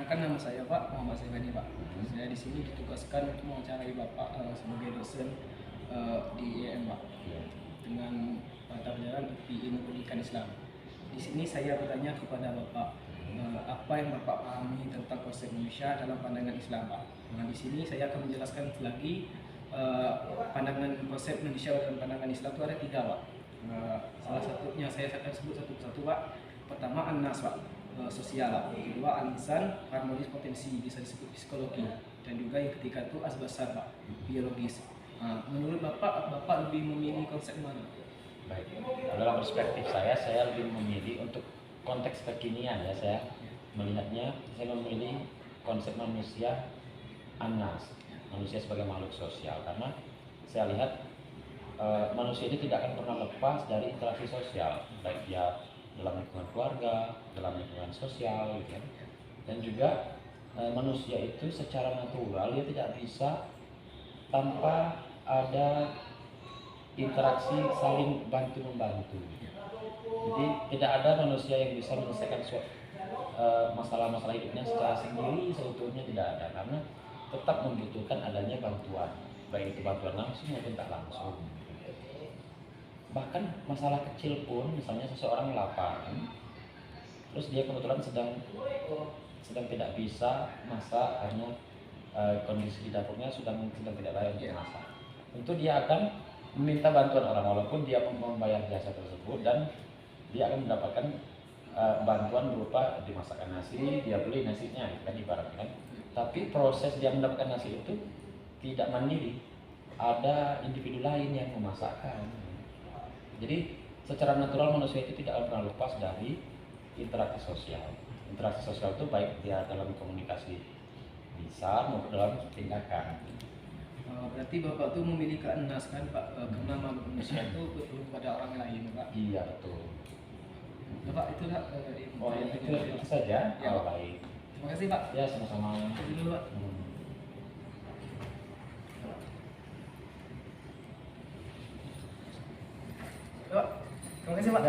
Perkenalkan nama saya Pak Muhammad Zaibani Pak. Saya di sini ditugaskan untuk mewawancarai Bapak sebagai dosen di IAIN Pak. Dengan mata pelajaran Ilmu Pendidikan Islam. Di sini saya bertanya kepada Bapak apa yang Bapak pahami tentang konsep Indonesia dalam pandangan Islam Pak. Nah di sini saya akan menjelaskan lagi pandangan konsep Indonesia dalam pandangan Islam itu ada tiga Pak. Salah satunya saya akan sebut satu-satu Pak. Pertama An-Nas Pak. Sosial, kedua al-insan, harmonis potensi, bisa disebut psikologi, dan juga yang ketiga itu asbasar Pak, biologis. Menurut Bapak lebih memilih konsep mana? Baik, dalam perspektif saya lebih memilih untuk konteks kekinian ya, saya melihatnya, saya memilih konsep manusia An-Nas, manusia sebagai makhluk sosial, karena saya lihat manusia ini tidak akan pernah lepas dari interaksi sosial, baik dia dalam lingkungan keluarga, dalam lingkungan sosial, gitu kan. Dan juga manusia itu secara natural dia tidak bisa tanpa ada interaksi saling bantu membantu. Jadi tidak ada manusia yang bisa menyelesaikan masalah-masalah hidupnya secara sendiri, sebetulnya tidak ada, karena tetap membutuhkan adanya bantuan, baik itu bantuan langsung maupun tak langsung. Bahkan masalah kecil pun, misalnya seseorang lapar, terus dia kebetulan sedang tidak bisa masak karena kondisi di dapurnya sedang tidak layak untuk masak. Tentu dia akan meminta bantuan orang, walaupun dia membayar jasa tersebut, dan dia akan mendapatkan bantuan berupa dimasakkan nasi, dia beli nasinya, kan ibaratnya kan. Tapi proses dia mendapatkan nasi itu tidak mandiri, ada individu lain yang memasakkan. Jadi secara natural manusia itu tidak akan pernah lepas dari interaksi sosial. Interaksi sosial itu baik dia dalam komunikasi bisa maupun dalam tindakan. Berarti Bapak tuh memilih ke An-Nas kan Pak, karena manusia itu bergantung pada orang lain Pak. Iya betul. Bapak itulah itu saja. Ya, baik. Terima kasih Pak. Ya sama-sama. Terima kasih Pak. Pak, terima kasih Pak.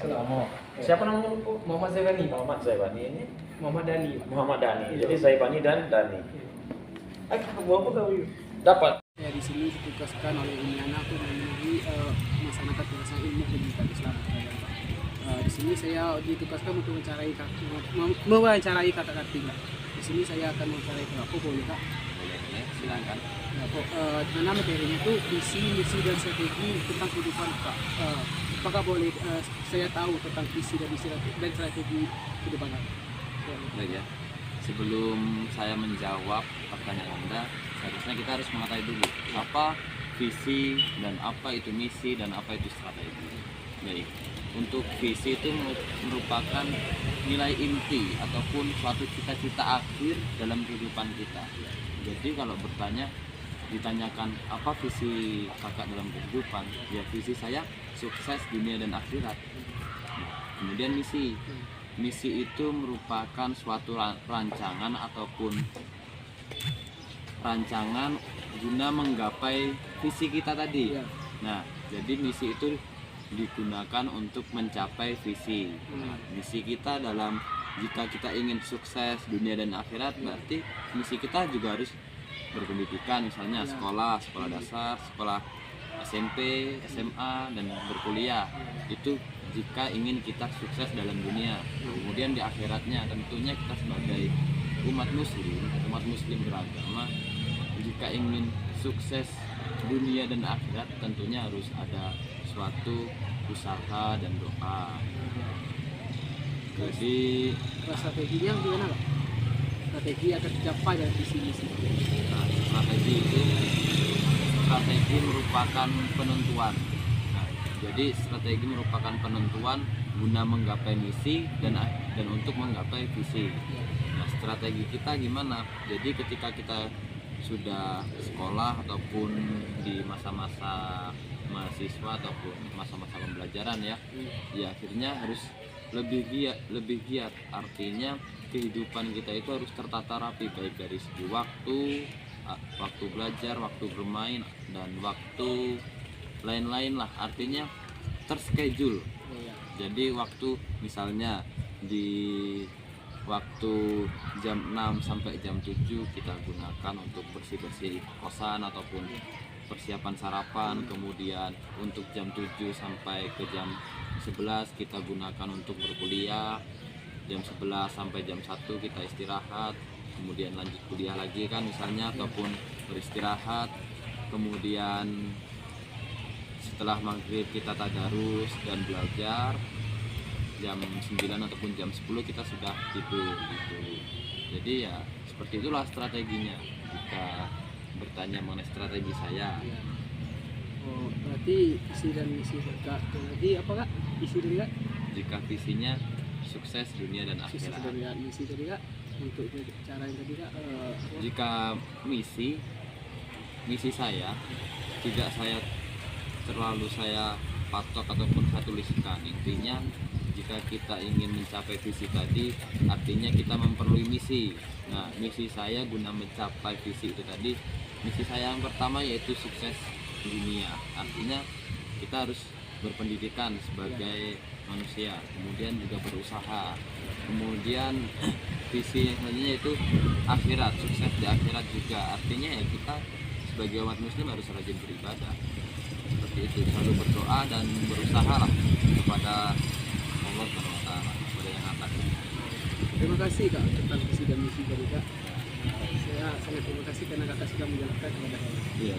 Kamu siapa namanya? Muhammad Zaibani. Muhammad Zaibani ini. Muhammad Dani. Muhammad Dani. Jadi Zaibani dan Dani. Bapak tahu Dapat. Saya di sini ditugaskan oleh Uniana untuk memenuhi masyarakat berdasarkan ilmu pendidikan Islam. Di sini saya ditugaskan untuk mewawancarai kakak Kartika. Di sini saya akan mewawancarai Bapak, boleh Kak? Boleh, silakan. Dimana materinya itu visi, misi dan strategi tentang kehidupan Kak. Apakah boleh saya tahu tentang visi dan strategi kehidupan Kak? Baik ya. Sebelum saya menjawab pertanyaan Anda, seharusnya kita harus mengetahui dulu apa visi dan apa itu misi dan apa itu strategi. Baik. Untuk visi itu merupakan nilai inti ataupun suatu cita-cita akhir dalam kehidupan kita. Jadi kalau ditanyakan apa visi kakak dalam kehidupan, ya visi saya sukses dunia dan akhirat. Kemudian misi itu merupakan suatu rancangan ataupun rancangan guna menggapai visi kita tadi. Nah, jadi misi itu digunakan untuk mencapai visi. Misi kita dalam jika kita ingin sukses dunia dan akhirat, berarti misi kita juga harus berpendidikan, misalnya sekolah dasar, sekolah SMP, SMA, dan berkuliah. Itu jika ingin kita sukses dalam dunia. Kemudian di akhiratnya tentunya kita sebagai umat muslim beragama, jika ingin sukses dunia dan akhirat tentunya harus ada suatu usaha dan doa. Jadi strateginya gimana Pak? Strategi akan tercapai dari visi misi. Nah, strategi merupakan penentuan. Nah, jadi strategi merupakan penentuan guna menggapai misi dan untuk menggapai visi. Nah, strategi kita gimana? Jadi ketika kita sudah sekolah ataupun di masa-masa mahasiswa ataupun masa-masa pembelajaran ya akhirnya harus lebih giat, artinya kehidupan kita itu harus tertata rapi, baik dari segi waktu belajar, waktu bermain, dan waktu lain-lain lah, artinya terschedule. Jadi waktu misalnya di waktu jam 6 sampai jam 7 kita gunakan untuk bersih-bersih kosan ataupun persiapan sarapan. Kemudian untuk jam 7 sampai ke jam 11 kita gunakan untuk berkuliah. Jam 11 sampai jam 1 kita istirahat, kemudian lanjut kuliah lagi kan misalnya, ataupun beristirahat. Kemudian setelah maghrib kita tadarus dan belajar. Jam 9 ataupun jam 10 kita sudah tidur gitu. Jadi ya seperti itulah strateginya jika bertanya mengenai strategi saya. Ya. Oh, berarti visi dan misi Kak. Jadi apa Kak? Visi dari Kak? Jika visinya sukses dunia dan Visi akhirat. dari Kak, misi dari Kak. Untuk cara yang tadi Kak. Jika misi saya tidak terlalu saya patok ataupun saya tuliskan. Intinya jika kita ingin mencapai visi tadi, artinya kita memerlukan misi. Nah, misi saya guna mencapai visi itu tadi, misi saya yang pertama yaitu sukses dunia. Artinya kita harus berpendidikan sebagai manusia, kemudian juga berusaha. Kemudian visi yang selanjutnya itu akhirat, sukses di akhirat juga. Artinya ya kita sebagai umat muslim harus rajin beribadah. Seperti itu, selalu berdoa dan berusaha lah kepada Allah SWT, kepada yang atas. Terima kasih Kak tentang visi dan misi dari Kak. Saya sangat terima kasih karena Kakak sudah menjelaskan kepada saya. Iya.